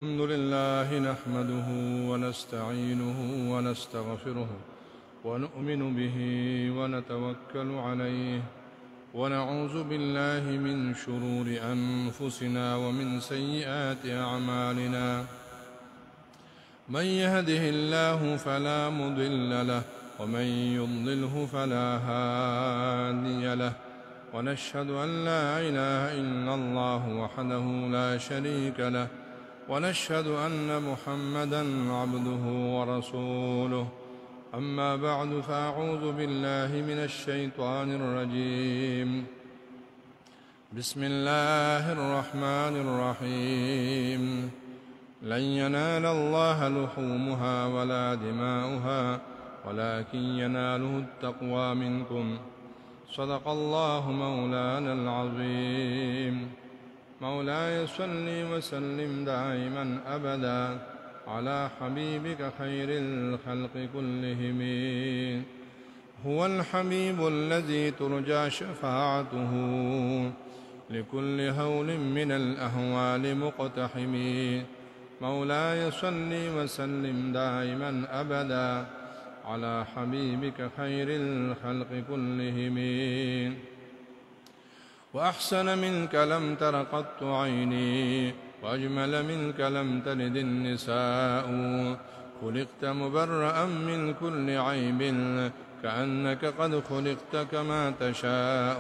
الحمد لله نحمده ونستعينه ونستغفره ونؤمن به ونتوكل عليه ونعوذ بالله من شرور أنفسنا ومن سيئات أعمالنا من يهده الله فلا مضل له ومن يضلله فلا هادي له ونشهد أن لا إله إلا الله وحده لا شريك له ونشهد أن محمدًا عبده ورسوله أما بعد فأعوذ بالله من الشيطان الرجيم بسم الله الرحمن الرحيم لن ينال الله لحومها ولا دماؤها ولكن يناله التقوى منكم صدق الله مولانا العظيم مولاي صل وسلم دائما أبدا على حبيبك خير الخلق كلهم هو الحبيب الذي ترجى شفاعته لكل هول من الأهوال مقتحم مولاي صل وسلم دائما أبدا على حبيبك خير الخلق كلهم وأحسن منك لم تر قط عيني وأجمل منك لم تلد النساء خلقت مبرأ من كل عيب كأنك قد خلقت كما تشاء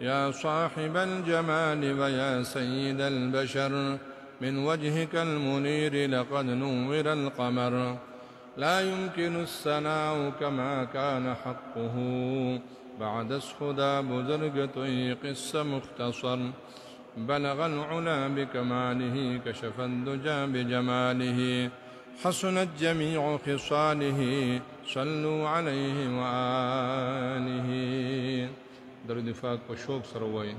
يا صاحب الجمال ويا سيد البشر من وجهك المنير لقد نور القمر لا يمكن الثناء كما كان حقه بعد الصدى بزرقة قصة مختصر بلغ العلا بكماله كشف الدجى بجماله حسنت جميع خصاله صلوا عليه وآله درود فاق وشوق سروي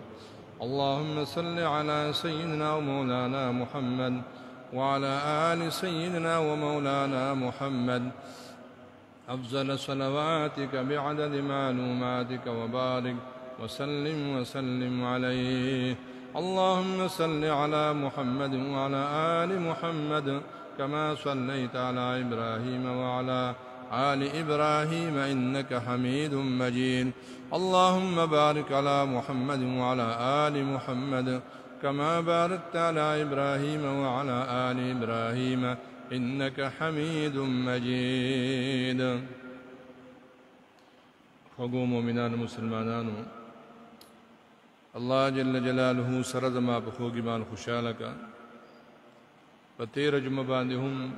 اللهم صل على سيدنا ومولانا محمد وعلى آل سيدنا ومولانا محمد أفضل صلواتك بعدد معلوماتك وبارك وسلم عليه اللهم صل على محمد وعلى آل محمد كما صليت على إبراهيم وعلى آل إبراهيم إنك حميد مجيد اللهم بارك على محمد وعلى آل محمد كما باركت على إبراهيم وعلى آل إبراهيم إنك حميد مجيد خوږو مؤمنان مسلمانانو الله جل جلاله سره زما په خوږ ایمان خوشاله کا په 13 جمعه باندې هم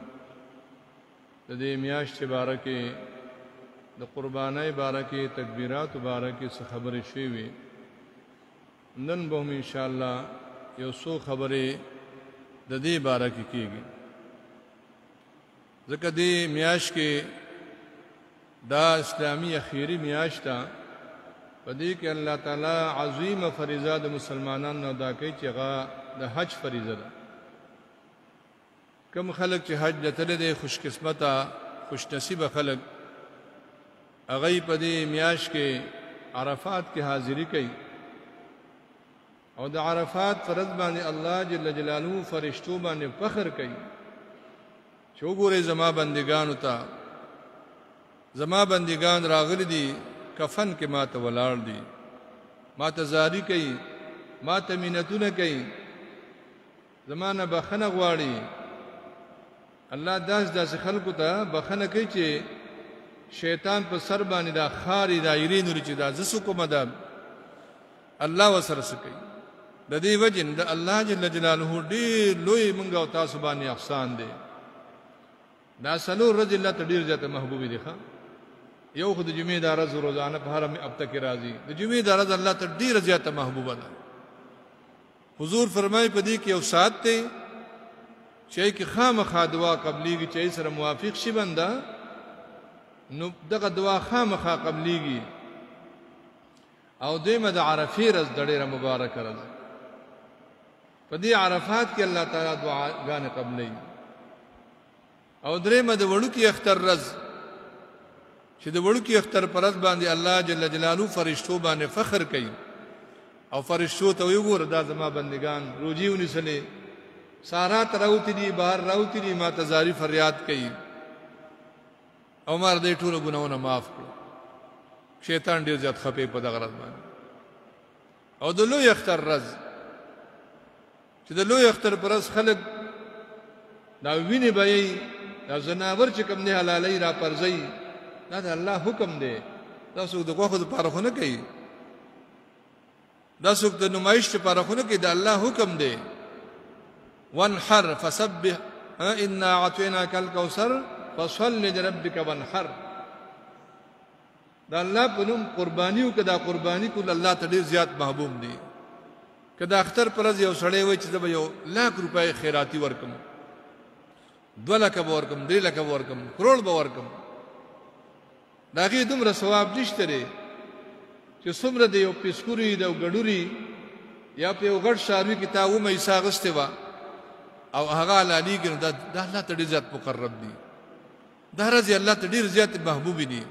د دې میاشتې باره کې د قربانۍ باره کې تکبیرات باره کې څه خبرې شوي نن به هم ان شاء الله یو څو خبرې د دې باره کې کیږي ځکه دې میاشت کې دا اسلامي اخیری میاشت ده په دې کې الله تعالی عظیمه فریضه د مسلمانانو ادا کوي چې هغه د حج فریضه ده کوم خلک چې حج لته دي خوش قسمته خوش نصیبه خلک هغه په دې میاشت کې عرفات کې حاضری کوي او د عرفات فرض باندې الله جل جلاله فرشتو باندې فخر کوي چې وګوره زما بندگانو ته زما بندگان راغلي دي کفن کې ماته ولاړ دي ماته زاری کوي ماته مینتونه کوي زمانه بخنه غواړي الله داس خلکو ته بخنه کوي چې شیطان په سر باندې دا خاري دایرې نور چې دا زسو کومه ده الله وسره سکی د دې وجه د الله جل جلاله ډېر لوی مونږ او تاسو باندې احسان دی دا سلو رضی الله ته ډیر زیاته محبوب دي ښا یو خو د جمعې د ورځ روزانه په حرم اب تک راځي د جمعې د ورځ الله ته ډیر زیاته محبوبه ده حضور فرمای په دې کې یو سات ته چې کې خامخا دعا قبليږي چې سره موافق شي بنده نو دغه دعا خامخا قبليږي او دیمه د عرفې ورځ ډېره مبارک ورځ په دې عرفات کې الله تعالی دعاګانې قبلي او درېمه د وړوکی اختر ورځ چې د وړوکی اختر پرځ باندې الله جل جلاله فرشتو باندې فخر کوي او فرشتو ته وګوره دا زما بندگان روزي ونیسلې سارا تراوتی دي بهر راوتی دي ما تزاری فریاد کوي عمر دې ټول ګناونه معاف کړ شیطان ډیر زیات خپې په دغه ورځ باندې او د لوی اختر ورځ چې د لوی اختر پر ورځ خلک دا ویني به دا زناور چې کوم نه حلالي را پرځي دا د الله حکم دی دا څوک د غوښو لپاره خو نه کوي دا څوک د نمایش لپاره خو نه کوي دا الله حکم دی وانحر فسبح انا اعطيناك الكوثر فصل لربك وانحر دا الله په نوم قربانیو کدا قربانی کول الله ته ډیر زیات محبوب دی کدا اختر پر ورځ یو سړی وای چې د یو लाख روپۍ خیراتی ورکم 2 لک ورکم 3 لک ورکم کروڑ به ورکم داګه دومره ثواب نشته لري چې څومره دی یو پیسکوري د غډوري یا په یو غړ شاروي کتابو مې ساغسته وا او هغه لالي ګر د الله ته ډیر زیات مقرب دي دا رضی الله ته ډیر زیات محبوب دي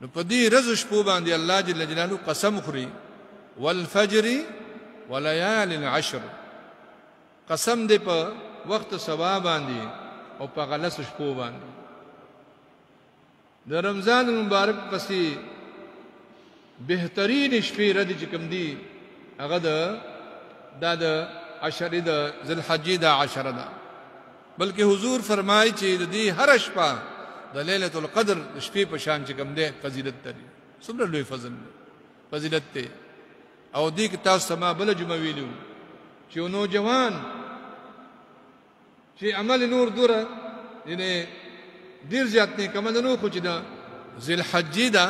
نو په دې رز شپو باندې الله جل جلاله قسم خوري والفجر وليال عشر قسم دې په وخت سبا باندې او په غلس شپو باندې د رمضان مبارک پسې بهترین شپې رد چې کوم دي هغه د عشره د ذل حجې د عشره ده بلکې حضور فرمایي چې د دې هر شپه د ليله القدر شپې په شان چې کوم ده فضیلت لري څومره لوی فضیلت ته او دې کې تاسو سما بل جمعه ویلو چې نو جوان چې عمل نور دوره یعنی ډیر زیات نه کوم نو خو چې د ذل حجې ده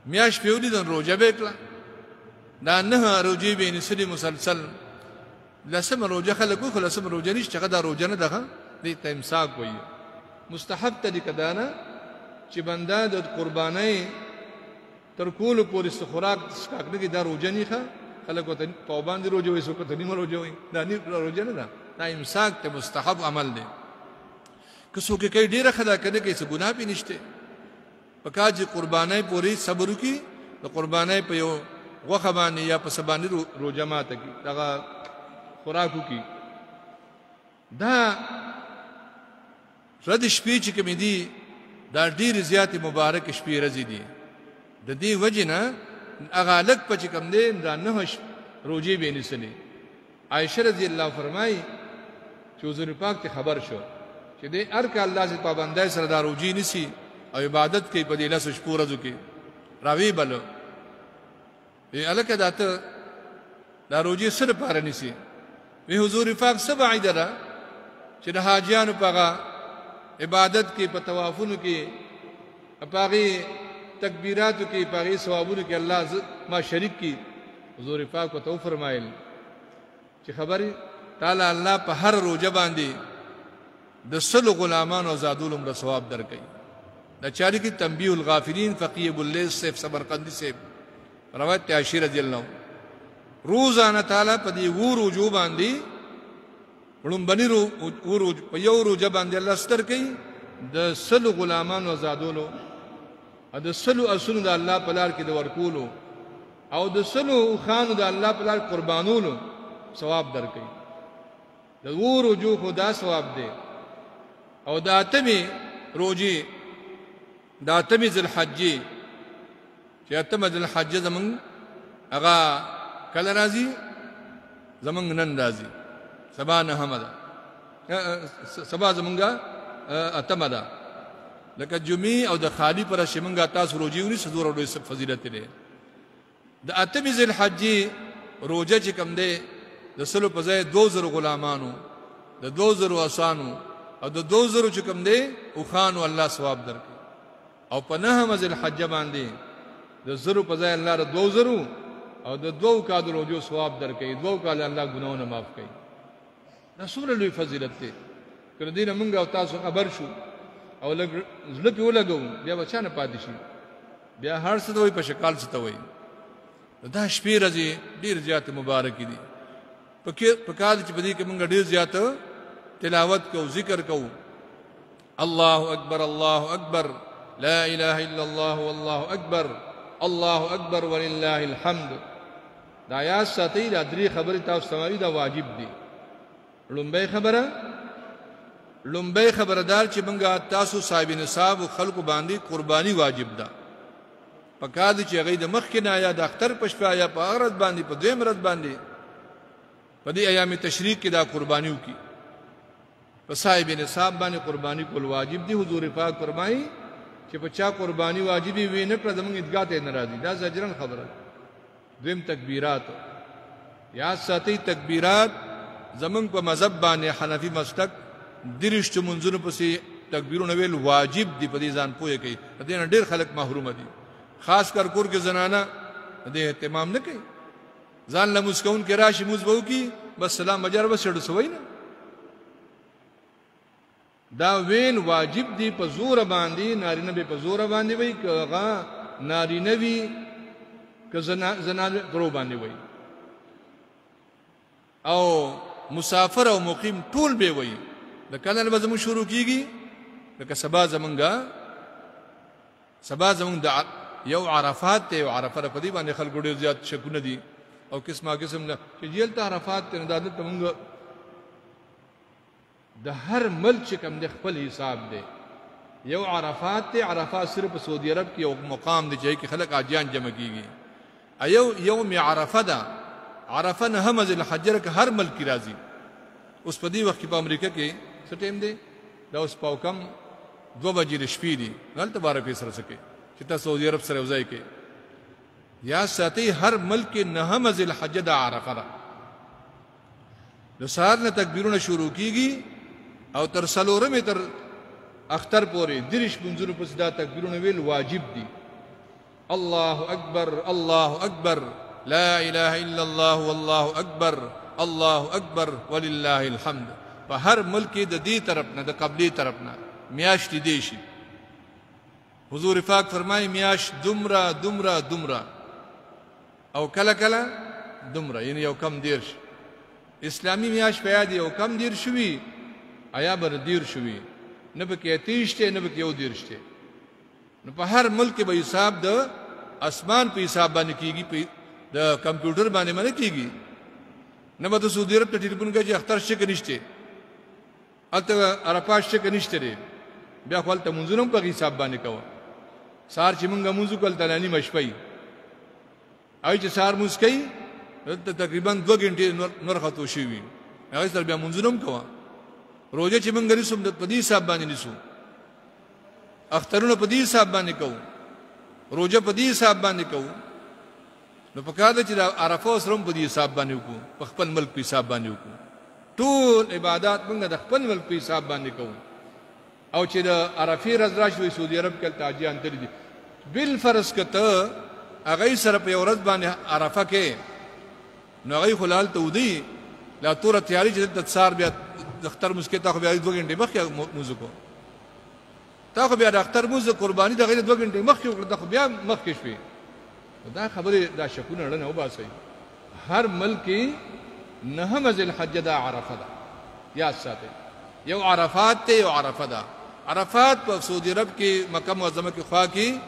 میاش پیولې د روزه به کړه دا نه روزه به نسلی مسلسل لسم روزه خلکو خو لسم روزه نشته غدا روزه نه ده دې ته امساک وایي مستحب ته کدانه چې بنده د قربانۍ تر کول پورې خوراک سکاکنه کې دا روزه نه ښه خلکو ته پابند روزه وي څوک ته نیمه روزه وي دا نه روزه نه ده دا امساک ته مستحب عمل دی که څوک کوي ډیره خدا کنه کې څه ګناه به نشته پکاج قربانای پوری صبر کی د قربانای په یو غوخه باندې یا په سبانی روزه ماته کی دغه خوراکو کی دا رد شپې چې کوم دي دا ډیر زیات مبارک شپې رضی دي د دې وجنه هغه لک په کوم دي دا نه روزي به نسني عائشه رضی الله فرمای چې حضور پاک ته خبر شو چې دې هر کله الله سے پابندای سره دا روزي نسی او عبادت کوي په دې لاس شپو ورځو کې راوي بل ای الکه داته دا روزي سره پاره نسی وی حضور پاک سبع عیدره چې د حاجیانو په عبادت کې په طوافونو کې په تکبیراتو کې په ثوابونو کې الله ما شریک کی حضور پاک کو تو فرمایل چې خبري تعالی الله په هر روزه باندې د سلو غلامانو آزادولم د ثواب درکې دا چاري کې تنبیه الغافلین فقيه باللیث سیف سمرقندی سے روایت عائشہ رضی الله روزانه تعالی په دې ورجو باندې ولوم بنی ورج په یو روزه باندې الله ستر کوي د سلو غلامانو آزادولو د سلو اسونو د الله په لار کې د ورکولو او د سلو خانو د الله په لار قربانولو ثواب درکې د ورجو خدا ثواب دی او د اتمی روزي د اتمی ذل حجې چې اتمی ذل حجې زمون هغه کله راځي زمون نن راځي سبا نه همدا سبا زمونږه اتمه ده لکه جمعې او د خالی پر شمنګه تاسو روزيونی صدور او فضیلت لري د اتمی ذل حجې روزه چې کوم ده د سلو په ځای 2000 غلامانو د 2000 اسانو او د 2000 چې کوم ده او خان الله ثواب درکړي او په نه مزل حج باندې د زرو په ځای الله ر 2000 او د 2 کال روزو ثواب درکړي 2 کال الله ګناونه معاف کړي دا څومره لوی فضیلت دی کله دې موږ او تاسو خبر شو او لګ زړه په ولګو بیا بچانه پاتې شي بیا هر څه دوی په شکل څه ته وي دا شپې ورځې ډیر زیات مبارک دي په کال چې په دې کې موږ ډیر زیات تلاوت کو ذکر کو الله اکبر الله اکبر لا اله الا الله والله اکبر الله اکبر ولله الحمد دا یا ساتي دا درې خبرې تاسو سموي دا واجب دي لومبی خبردار چې موږ تاسو صاحب نصاب خلق باندې قرباني واجب ده پکار دي چې هغه د مخ کې نه یا د اختر پښپا یا په اغرض باندې په دویم رد باندې په دې ایام تشریق کې دا قرباني وکي په صاحب نصاب باندې قرباني کول واجب دي حضور پاک فرمایي چې په چا قرباني واجبي وي نه کړه زموږ ادګا ته ناراضي دا زجرن خبره دویم تکبیرات یا ساتي تکبیرات زمونږ په مذهب باندې حنفي مسلک درشت منځونو پسې تکبیرونه ویل واجب دي په دې ځان پوهه کوي دې نه ډېر خلک محروم دي خاص کر کور کې زنانه دې اهتمام نه کوي ځان له مسکون کې راشي مزبو کی بس سلام اجر وسړ سوي نه دا ویل واجب دي په زور باندې نارینه به په زور باندې وای کغه نارینه وی که زنانه درو باندې وای او مسافر او مقیم ټول به وای د کله به زمو شروع کیږي لکه سبا زمونږ د یو عرفات ته یو عرفه په دې باندې خلکو ډیر زیات شکونه دي او قسمه قسم نه چې جیل ته عرفات ته نه دادت موږ د هر ملک کم د خپل حساب دی یو عرفات ته عرفات صرف سعودي عرب کې یو مقام دی چې خلک اجان جمع کیږي ایو یوم عرفه ده عرفه نه همز الحجر که هر ملک راځي اوس په دې وخت په امریکا کې څه ټیم دی دا اوس په کم 2 بجې شپې دي غلط بار په سره سکے چې تاسو سعودي عرب سره وځي کې یا ساتي هر ملک نه همز الحج ده عرفه ده د سهار نه تکبیرونه شروع کیږي او تر سلورمه تر اختر پورې درش منځونو پس دا تکبیرونه ویل واجب دي الله اکبر الله اکبر لا اله الا الله والله اکبر الله اکبر ولله الحمد په هر ملک د دې طرف نه د قبلي طرف نه میاشت دي شي حضور پاک فرمایي میاشت دمرا او کله دمرا یعنی یو کم دیر شي اسلامی میاشت په یاد یو کم دیر شوی آیا بر دیر شوی نه به کې تیشته نه به کې یو دیر شته نو په هر ملک به حساب د اسمان په حساب باندې کیږي د کمپیوټر باندې باندې کیږي نه به د سعودي عرب ته ټلیفون کوي اختر شي کنيشته الته عرفات شي کنيشته بیا خپل ته منځونو په حساب باندې کوه سار چې مونږه منځو کول تلانی مشپي اوی چې سار مسکی تقریبا 2 غنټې نور خطو شي وي هغه سره بیا منځونو کوه روزه چې مونږ لري په دې حساب باندې نسو اخترونه په دې حساب باندې کوو روزه په دې حساب باندې کوو نو په کار چې د عرفه سره په دې حساب باندې وکړو په خپل ملک په حساب باندې وکړو ټول عبادت موږ د خپل ملک په حساب باندې کوو او چې د عرفه ورځ راشي سعودي عرب کې تاجیان تل دي بل فرض کته هغه سره په ورځ باندې عرفه کې نو هغه خلال ته ودی لا تور تیاری چې د څار بیا د اختر مسکه تا خو بیا 2 غنټې مخکې موزیکو تا خو بیا د اختر موزه قرباني د غیر 2 غنټې مخکې وکړه خو بیا مخکې شوی دا خبره دا شکونه نه وباسي هر ملک نه همز الحج دا عرفه ده یا ساته یو عرفات ته یو عرفه ده عرفات په سعودي عرب کې مکه معظمه کې خوا کې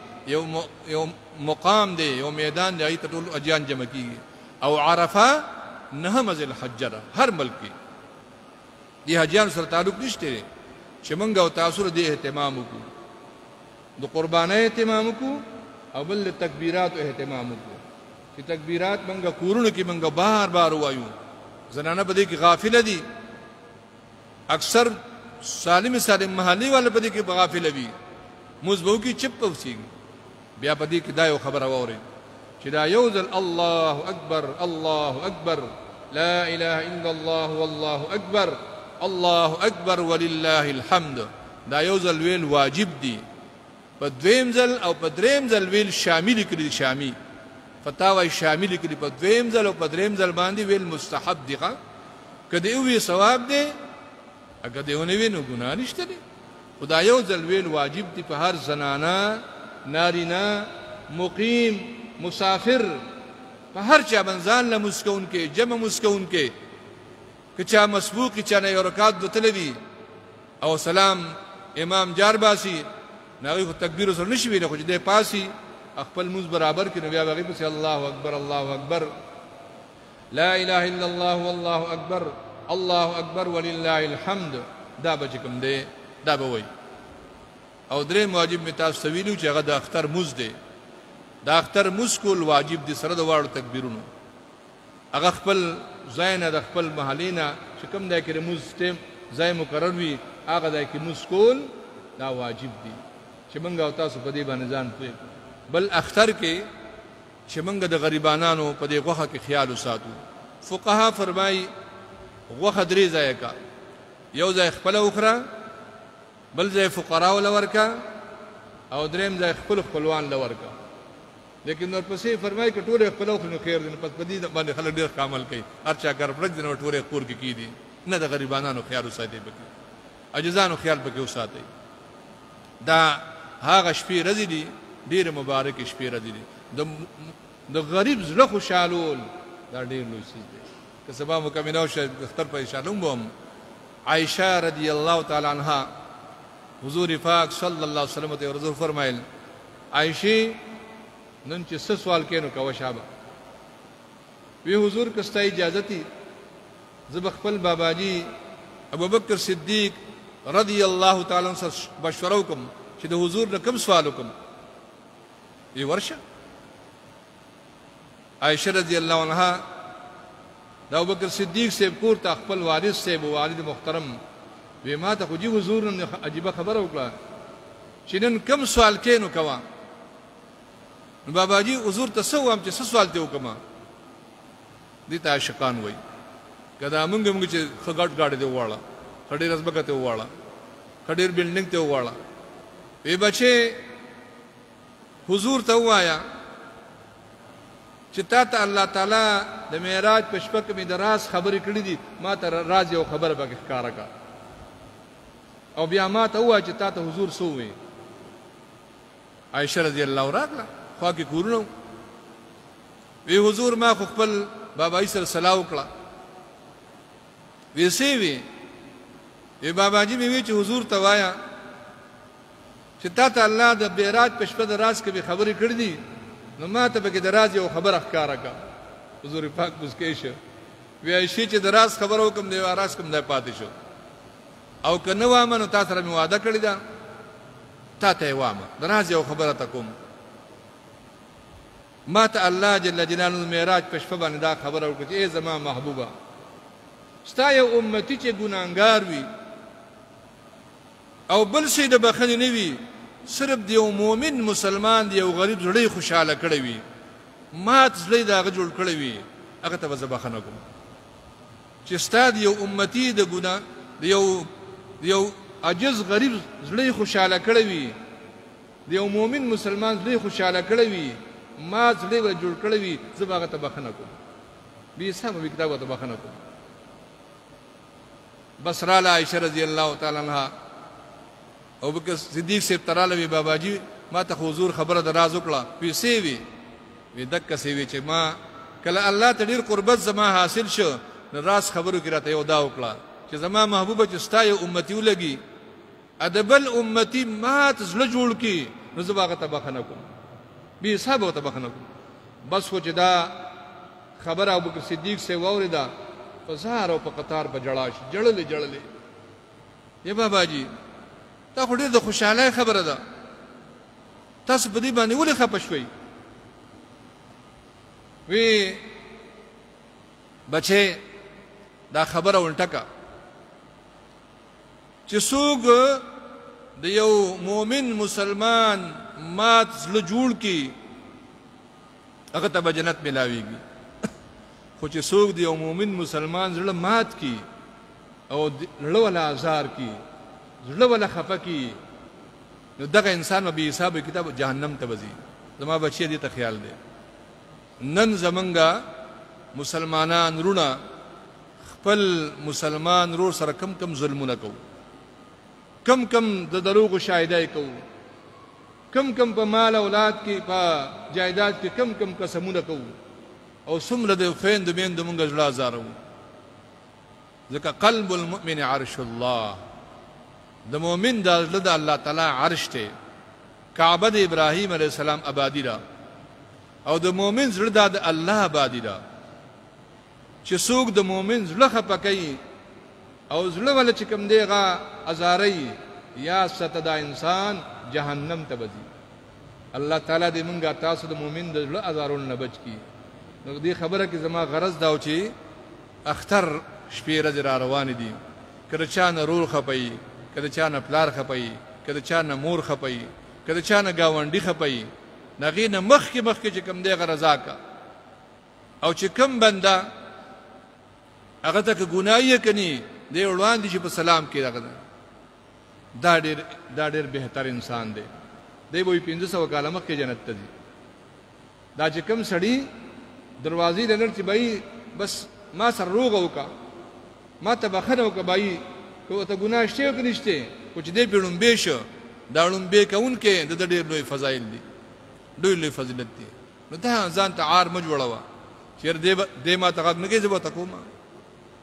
یو مقام دی یو میدان دی ایت ټول اجیان جمع کیږي او عرفه نه همز الحج ده هر ملک دی حجیان سره تعلق نشته چې موږ او تاسو دې اهتمام وکړو د قربانۍ اهتمام وکړو او بل تکبیرات اهتمام وکړو چې تکبیرات منګه کورونه کې منګه بار وایو زنانه په دې کې غافل دي اکثر سالم محلي والے په دې کې غافل وي مزبو کې چپ وسیږي بیا په دې کې دا یو خبره ووري چې دا یو ځل الله اکبر لا اله الا الله والله اکبر الله اکبر ولله الحمد دا یو ځل ویل واجب دي په دویم ځل او په دریم ځل ویل شامل کړي شامي فتاوی شامل کړي په دویم ځل او په دریم ځل باندې ویل مستحب دي کله وی ثواب دي اګه دیونه وینو ګناه نشته دي خدای یو ځل ویل واجب دي په هر زنانا نارینا مقیم مسافر په هر چا بنځان له مسکون کې جمع مسکون کې کچا مسبوق چا نه یو رکعت دتلوي او سلام امام جار باسي نغه تکبیر سره نشي ویل خو دې پاسي خپل موز برابر کې نو بیا هغه په الله اکبر لا اله الا الله والله اکبر الله اکبر ولله الحمد دا به کوم دی دا به وای. او درې واجب می تاسو ویلو چې هغه د اختر مز دی. د اختر مز کول واجب دي سره د واړو تکبیرونو. هغه خپل ځای نه د خپل محلې نه چې کوم ځای کې مز ټیم ځای مقرر وي هغه ځای کې مز کول دا واجب دي چې موږ او تاسو په دې باندې ځان پوهې. بل اختر کې چې موږ د غریبانو په دې غوښه کې خیال وساتو. فقها فرمایي غوښه درې ځای کا، یو ځای خپل وخره، بل ځای فقراء ول ورکا، او دریم ځای خپل خپلوان ل ورکا. لیکن نور پسې فرمایي چې ټول خپل وخره نو خیر دي، پس په دې باندې خلک ډېر عمل کوي، هر چا کار پرځ دي نو ټول کور کې کی دي نه د غریبانو خیال وساتي بکی اجزانو خیال بکی وساتي. دا هغه شپې ورځې دي ډېر مبارک شپې ورځې دي. د غریب زړه خوشالول دا ډېر لوی څه دی. که سبا مکمنو شه اختر په اشارم بوم. عائشہ رضی الله تعالی عنها حضور پاک صلی الله علیه وسلم ته حضور فرمایل عائشہ نن چې څه سوال کینو کوه شابه وی حضور کستا اجازه تی زب خپل بابا جی ابوبکر صدیق رضی الله تعالی عنہ سره مشوره وکم چې د حضور نه کوم سوال وکم. ای ورشه عائشہ رضی الله عنها د ابوبکر صدیق سے کور ته خپل والد سے والد محترم وی ما ته خو جی حضور نه عجیب خبره وکړه چې نن کوم سوال کینو کوا. نو بابا جی حضور ته سوام چې څه سوال ته وکما. دي ته عاشقان وای کدا مونږ چې خګټ گاډي دی واړه خډیر رسبکه ته واړه خډیر بلډینګ ته واړه. وی بچي حضور ته وایا چې تا ته الله تعالی د معراج په شپه کې د راز خبرې کړې دي، ما ته راز یو خبره به ښکارا کا او بیا ما ته وای چې تا ته حضور سو وي. عائشہ رضی الله راغله خو کې کورونو وی حضور ما خپل بابا سره سلام وکړه. وی سی وی بابا جی می وی چې حضور ته وایا چې تا ته الله د معراج په شپه د راز کې خبرې کړې دي، نو ما ته به کې د راز یو خبره ښکارا کا. حضور پاک مسکی شو وی عائشہ چې د راز خبر وکم دی راز کوم دی پاتې شو او کنه وامه نو تاسو سره می وعده کړی دا تا ته وامه د راز یو خبره تکوم. ما ته الله جل جلاله معراج په شپه باندې دا خبره وکړه چې ای زما محبوبه ستا یو امتی چې ګناهګار وي او بل شي د بخښنې نه وي، صرف دی یو مؤمن مسلمان دی یو غریب زړی خوشاله کړی وي، مات زړی داغه جوړ کړی وي، هغه ته به بخښنه کوم. چې ستا دی یو امتی د ګناه دی یو عجز غریب زړی خوشاله کړی وي، دی یو مؤمن مسلمان زړی خوشاله کړی وي، ما زړی ول جوړ کړی وي، زه به هغه ته بخښنه کوم. به سم به کتابه ته بخښنه کوم. بس راله عائشہ رضی الله تعالی عنها او بکر صدیق سے تراله وی بابا جی ما ته حضور خبره دراز وکړه. وی سی وی دک سی وی چې ما کله الله ته ډیر قربت زما حاصل شو نو راز خبرو کې راته یو دا وکړه چې زما محبوبه چې ستا یو امتی ولګي ادبل امتی ما ته زړه جوړ کی نو زه هغه ته بخښنه کوم. به حساب ته بخښنه کوم. بس خو چې دا خبره ابوبکر صدیق سے واوریدا فزار او په قطار په جړاش جړلې یا بابا جی تا خو ډېر د خوشاله خبره ده، تاسو په دې باندې ولې خپه شوي؟ وی بچې دا خبره ولټکا چې څوک د یو مؤمن مسلمان مات زړه جوړ کی هغه ته به جنت ملاويږي، خو چې څوک د یو مؤمن مسلمان زړه مات کی او زړه ولا آزار کی زړه ولا خفه کی نو دغه انسان به حساب کتاب جهنم ته وځي. زما بچی دې ته خیال دی. نن زمونږه مسلمانان رونه خپل مسلمان رو سره کم ظلمونه کوي، کم د دروغ شاهدای کوي، کم په مال اولاد کې په جایداد کې کم قسمونه کوي او څومره د خويند میند مونږ زړه زارو. ځکه قلب المؤمن عرش الله، د مؤمن د زړه د الله تعالی عرش ته، کعبه د ابراهیم علیه السلام آبادی را او د مؤمن زړه د الله آبادی را. چې څوک د مؤمن زړه خپه کوي او زړه ول چې کوم دی غا ازاری یا ستدا انسان جهنم ته بځي. الله تعالی دې مونږه تاسو د مؤمن د زړه ازارون نه بچ کی. نو دې خبره کې زما غرض دا و چې اختر شپې ورځې را روان دي، کله چا نه رور خپي، کله چا نه پلار خپي، کله چا نه مور خپي، کله چا نه گاونډي خپي، نغې نه مخکې چې کوم دی غرضا کا. او چې کوم بنده هغه ته ګنايي کني دی وړاندې چې په سلام کې راغله، دا ډېر بهتر انسان دی. دی به 1500 کاله مخکې جنت ته ځي. دا چې کوم سړی دروازې د نر چې بای بس ما سره روغ وکا، ما ته بخنه وکا بای، کو ته ګناه شته او نشته، کو چې دې پیړم به شو دا ړم به کون کې د ډېر لوی فضایل دي، ډېر لوی فضیلت دي. نو ته ځان ته عار مج وړوا چیر دې ما ته نه کې زبو تکوما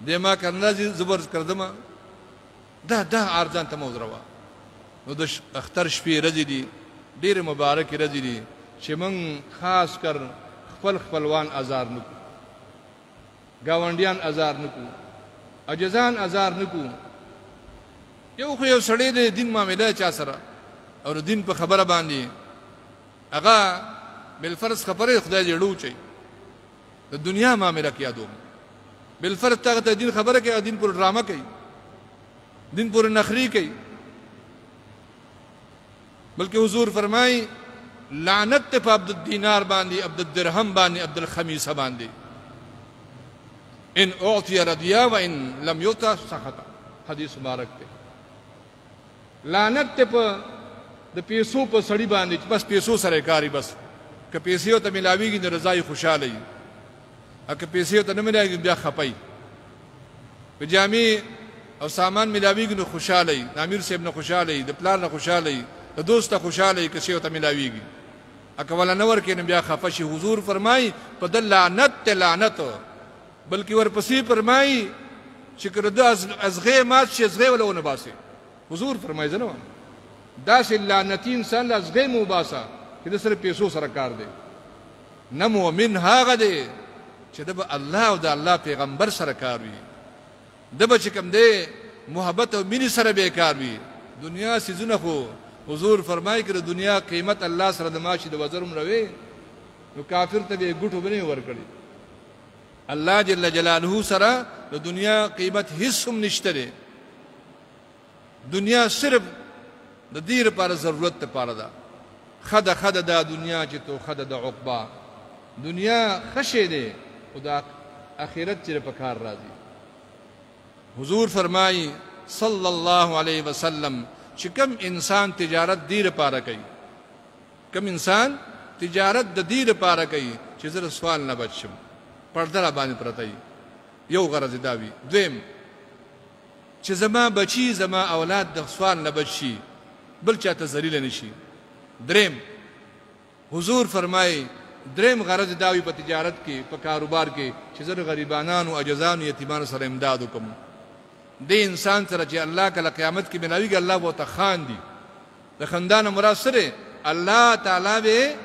دې ما کرنا زبر کردما دا عار ځان ته موزروا. نو د اختر شپې ورځې دي ډېر مبارک ورځې دي چې موږ خاص کر خپلوان ازار نکو، گاونډیان ازار نکو، اجزان ازار نکو. یو خو یو سړی د دین معاملې چا سره او د دین په خبره باندې هغه بالفرض خبره خدای دې ډو چي د دنیا معاملې کې یادوم، بالفرض ته د دین خبره کې دین پر ډرامه کوي، دین پر نخري کوي. بلکې حضور فرمای لعنت په عبد الدینار باندې، عبد الدرهم باندې، عبد الخمیسه باندې. ان اعطي رضیا و ان لم يعطى سخط. حدیث مبارک دی. لعنت په د پیسو په سړی باندې بس پیسو سره کاری، بس که پیسې ته ملاویږي د رضای خوشاله وي، اګه پیسې ته نه ملاویږي بیا خپای. په جامع او سامان ملاویږي نو خوشاله وي، د امیر صاحب نه خوشاله وي، د پلان نه خوشاله وي، د دوست ته خوشاله وي، کسې ته ملاویږي اګه ولا نور کې نه بیا خپه شي. حضور فرمای په د لعنت ته لعنت، بلکې ورپسې فرمای چې کړه د ازغه مات شي ازغه ولونه باسي. حضور فرمای زنه دا چې لعنتی انسان ازغه مو باسا چې د سره پیسو سره کار دی. نه مؤمن هغه دی چې د الله او د الله پیغمبر سره کار وي، د بچ کم دی محبت او مینې سره به کار وي. دنیا سيزونه خو حضور فرمای کړه دنیا قیمت الله سره د ماشي د وزرم روي، نو کافر ته به ګټو بنه ورکړي. الله جل جلاله سره د دنیا قیمت هیڅ هم نشته دی. دنیا صرف د دې لپاره ضرورت ته پاره ده. خده دا دنیا چې تو خده د عقبا دنیا خشه دی او د اخرت چې په کار راځي. حضور فرمایي صلی الله علیه وسلم چې کوم انسان تجارت دې لپاره کوي، کوم انسان تجارت د دې لپاره کوي چې زره سوال نه بچم، پرده باندې پرته یو غرض دا وي. دویم چې زما بچي زما اولاد د سوال نه بچي، بل چاته ذلیل نشي. دریم حضور فرمایي دریم غرض دا وي په تجارت کې، په کاروبار کې چې زره غریبانو او عجزانو یتیمانو سره امداد وکم. د انسان سره چې الله کله قیامت کې بناويږي الله به ته خاندي. د خندان مراد سره الله تعالی به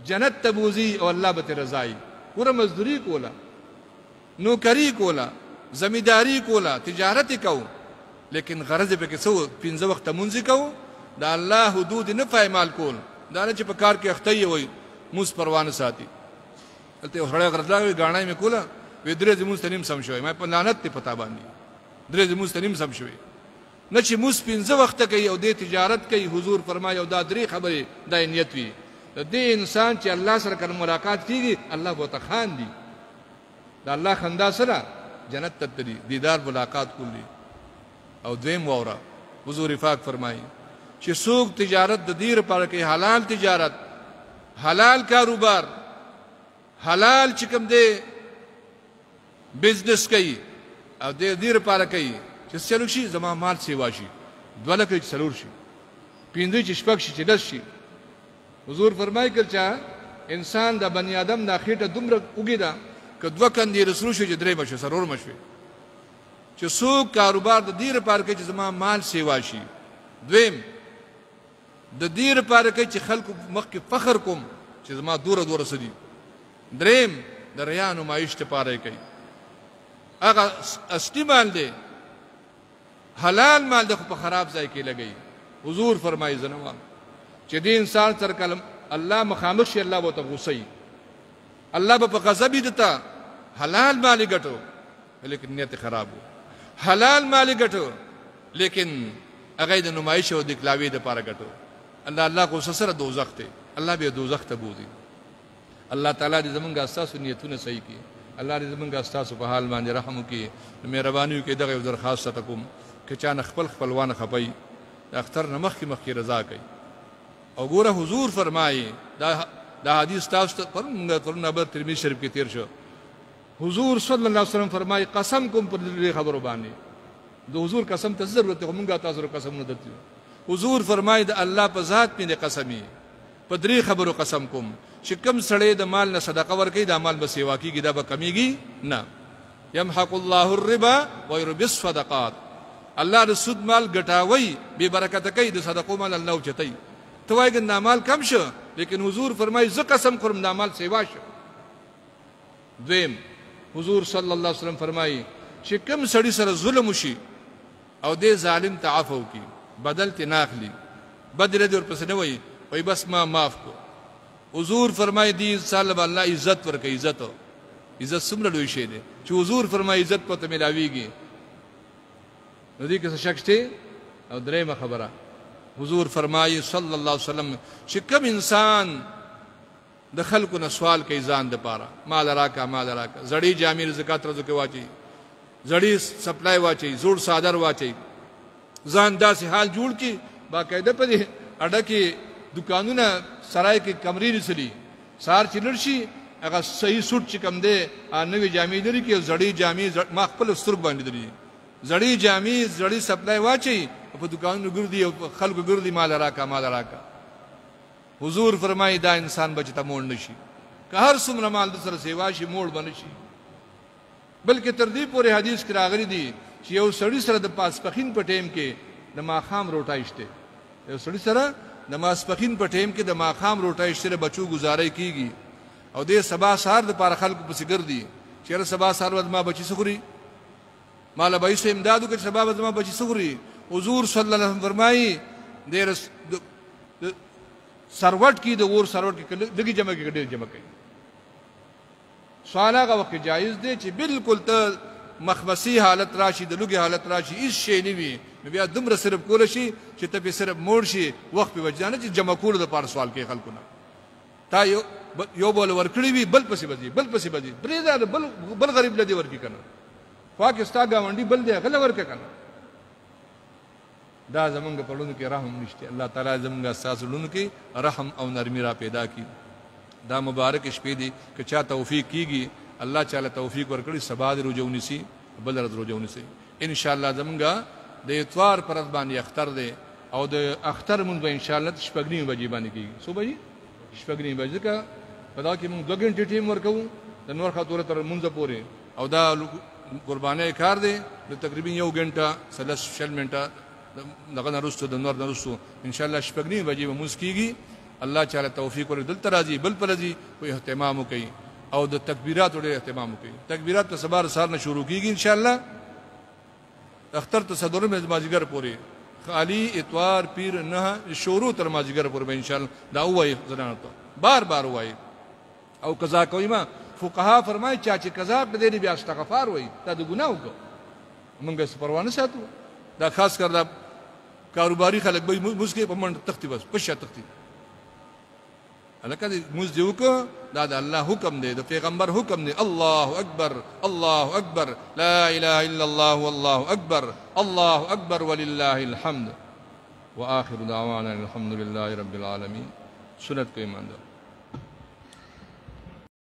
جنت ته بوزي او الله به رضای. ور مزدوری کولا، نوکری کولا، زمینداری کولا، تجارت کو، لیکن غرض به کې سو 15 وخت مونږ کو، دا الله حدود نه پایمال کول، دا نه چې په کار کې اخته وي موس پروانه ساتي. ته هړه غرض لا غاڼای مې کولا وې درې زموږ تنیم سم شوی، مې په لعنت ته پتا باندې درې زموږ تنیم سم شوی نه چې موس 15 وخت کوي او د تجارت کوي. حضور فرمایي او دا درې خبره د نیت وي د دې انسان چې الله سره کله ملاقات کیږي الله به ته خان دي، دا الله خندا سره جنت ته تدي دیدار ملاقات کولی. او دویم وره حضور پاک فرمایي چې څوک تجارت د دې لپاره کوي، حلال تجارت، حلال کاروبار، حلال چې کوم دی بزنس کوي او د دې لپاره کوي چې څلور شي زما مال سیوا شي، دوله کې څلور شي، پینځه چې شپږ شي چې 10 شي. حضور فرمایي کله چې انسان د بنی آدم د اخیټه دومره وګیدا که دوه کندې رسول شي چې درې بشي سرور مشوي چې څوک کاروبار د دې لپاره کوي چې زما مال سیوا شي. دویم د دې لپاره کوي چې خلکو مخکې فخر کوم چې زما دوره سدي. دریم د ریا نمایش لپاره کوي، هغه استعمال دی حلال مال د په خراب ځای کې لګي. حضور فرمایي زنوان چې دې انسان سره کلم الله مخامخ شي الله به ته غوسي الله به په غضب دتا حلال مال ګټو لیکن نیت خراب حلال مال ګټو لیکن هغه د نمایش او د کلاوی د پاره ګټو الله کو سره دوزخ ته الله به دوزخ ته بوزي. الله تعالی دې زمونږه اساس نیتونه صحیح کړي. الله دې زمونږه اساس په حال باندې رحم وکړي. مهرباني وکړي دغه درخواست کوم چې چا خپلوان خپي د اختر نمخ کې مخ کې رضا کوي. او ګوره حضور فرمایي دا حدیث تاسو پر نبر ترمذی شریف کې تیر شو. حضور صلی الله علیه وسلم فرمایي قسم کوم پر دې خبرو باندې د حضور قسم ته ضرورت کوم مونږه تاسو قسم نه درته. حضور فرمایي د الله په ذات باندې قسمی په درې خبرو قسم کوم چې کوم سړی د مال نه صدقه ورکړي د مال به سیوا کیږي دا به کمیږي نه. يمحق الله الربا ويربي الصدقات. الله د سود مال ګټاوي به برکت کوي د صدقو مال الله اوچتای. ته وایې ګناه مال کم شو لیکن حضور فرمایي ز قسم کوم دا مال سیوا شو. دویم حضور صلی الله علیه وسلم فرمایي چې کوم سړی سره ظلم وشي او دې ظالم ته عفو کی بدل ته ناخلی بدل دې ورپسې نه وایي وای بس ما معاف کو. حضور فرمایي دې صلی الله عزت ورکړي. عزت څومره لوی شی دی چې حضور فرمایي عزت په ته ملاويږي. نو دې کې څه شک شته. او درېمه خبره حضور فرمایي صلی الله علیه وسلم چې کوم انسان د خلکو نه سوال کوي ځان د پاره مال راکا زړی جامې زکات رزق کې واچي زړی سپلای واچي زوړ صادر واچي ځان داسې حال جوړ کی باقاعده په دې اډه کې دکانونه سرای کې کمرې رسلي سار چلر شي هغه صحیح سوټ چې کم دی نوې جامې لري کې زړی جامې ما خپل سترګ باندې لري زړی جامې زړی سپلای واچي په دکانونو ګرځي او خلکو ګرځي مال راکا. حضور فرمایي دا انسان بچ ته موړ نشي که هر څومره مال د سره سیوا شي موړ بنشي. بلکې تر دې پورې حدیث کې راغلي دي چې یو سړی سره د پاسپخین په ټیم کې د ماخام روټای شته. یو سړی سره د ماسپخین په ټیم کې د ماخام روټای شته بچو گزارای کیږي او دې سبا سار د پاره خلکو پسې ګرځي چې سبا سار ود ما بچی سخوري مال به یې امدادو کې سبا ود ما بچی سخوري. حضور صلی الله علیه وسلم فرمایي د سروټ کی د ور سروټ کی دغه جمع کې ډېر جمع کوي. سوال هغه وخت جایز دی چې بالکل ته مخمسی حالت راشي د لوګي حالت راشي هیڅ شی نه وي بیا دومره صرف کول شي چې ته په صرف موړ شي وخت په وجدان چې جمع کول د پاره سوال کوي خلکو نه. تا یو بول ورکړی وي بل پسې بدی بریدا بل غریب لدی ورکی کنه پاکستان گاونډي بل دی غل ورکه کنه. دا زمونږ په لونو کې رحم نشته. الله تعالی زمونږ اساس لونو کې رحم او نرمي را پیدا کړي. دا مبارک شپې دي که چا توفیق کیږي الله تعالی توفیق ورکړي سبا د رجوع نسی بل رد رجوع نسی ان شاء الله. زمونږ د اتوار پر باندې اختر دی او د اختر مونږ به ان شاء الله شپږنی بجې باندې کیږي. صبح شپږنی بجې کا پدا کې مونږ 2 غنټې ټیم ورکو د نور خاطر تر مونږ پورې او دا قربانای کار دی د تقریبا 1 غنټه 30 منټه دغه نرستو د نور نرستو ان شاء الله شپږنی بجې به موږ کیږي. الله تعالی توفیق ورکړي دلته راځي بل پرځي کوئی اهتمام وکړي او د تکبیرات ډېر اهتمام وکړي. تکبیرات په سبا سار نه شروع کیږي ان شاء الله اختر تصدر میں مازیګر پورې خالی اتوار پیر نه شروع تر مازیګر پورې ان شاء الله دا وایي زنانه بار وایي او قضا کوي. ما فقها فرمایي چې قضا په دې بیا استغفار وایي دا د ګناه وکړه موږ سپروانه ساتو. دا خاص کر دا کاروباری خلک به مسکه په منډه تختی بس پښه تختی الکه موږ دیو کو دا د الله حکم دی د پیغمبر حکم دی. الله اکبر لا اله الا الله والله اکبر ولله الحمد واخر دعوانا الحمد لله رب العالمین. سنت کو ایمان دار.